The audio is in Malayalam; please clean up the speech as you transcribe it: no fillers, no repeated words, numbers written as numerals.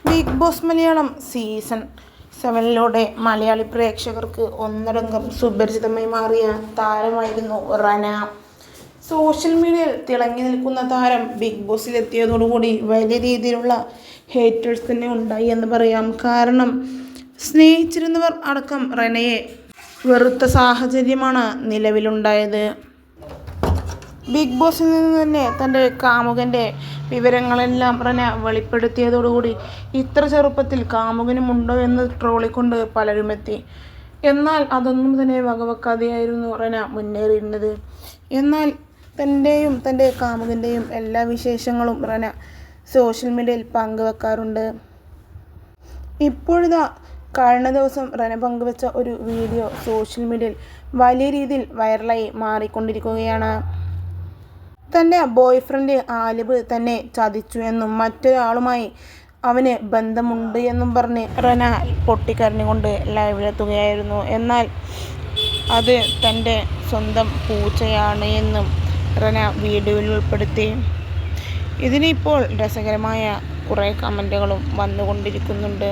ബിഗ് ബോസ് മലയാളം സീസൺ 7 മലയാളി പ്രേക്ഷകർക്ക് ഒന്നടങ്കം സുപരിചിതമായി മാറിയ താരമായിരുന്നു റന. സോഷ്യൽ മീഡിയയിൽ തിളങ്ങി നിൽക്കുന്ന താരം ബിഗ് ബോസിലെത്തിയതോടുകൂടി വലിയ രീതിയിലുള്ള ഹേറ്റേഴ്സ് തന്നെ ഉണ്ടായി എന്ന് പറയാം. കാരണം സ്നേഹിച്ചിരുന്നവർ അടക്കം റനയെ വെറുത്ത സാഹചര്യമാണ് നിലവിലുണ്ടായത്. ബിഗ് ബോസിൽ നിന്ന് തന്നെ തൻ്റെ കാമുകൻ്റെ വിവരങ്ങളെല്ലാം റന വെളിപ്പെടുത്തിയതോടുകൂടി ഇത്ര ചെറുപ്പത്തിൽ കാമുകനുമുണ്ടോ എന്ന് ട്രോളിക്കൊണ്ട് പലരുമെത്തി. എന്നാൽ അതൊന്നും തന്നെ വകവെക്കാതെയായിരുന്നു റന മുന്നേറിയിരുന്നത്. എന്നാൽ തൻ്റെയും തൻ്റെ കാമുകൻ്റെയും എല്ലാ വിശേഷങ്ങളും റന സോഷ്യൽ മീഡിയയിൽ പങ്കുവെക്കാറുണ്ട്. ഇപ്പോഴിതാ കഴിഞ്ഞ ദിവസം റന പങ്കുവെച്ച ഒരു വീഡിയോ സോഷ്യൽ മീഡിയയിൽ വലിയ രീതിയിൽ വൈറലായി മാറിക്കൊണ്ടിരിക്കുകയാണ്. തൻ്റെ ബോയ് ഫ്രണ്ട് ആലിബ് തന്നെ ചതിച്ചു എന്നും മറ്റൊരാളുമായി അവന് ബന്ധമുണ്ട് എന്നും പറഞ്ഞ് റന പൊട്ടിക്കരഞ്ഞുകൊണ്ട് ലൈവിലെത്തുകയായിരുന്നു. എന്നാൽ അത് തൻ്റെ സ്വന്തം പൂച്ചയാണ് എന്നും റന വീഡിയോയിൽ ഉൾപ്പെടുത്തി. ഇതിനിപ്പോൾ രസകരമായ കുറേ കമൻറ്റുകളും വന്നുകൊണ്ടിരിക്കുന്നുണ്ട്.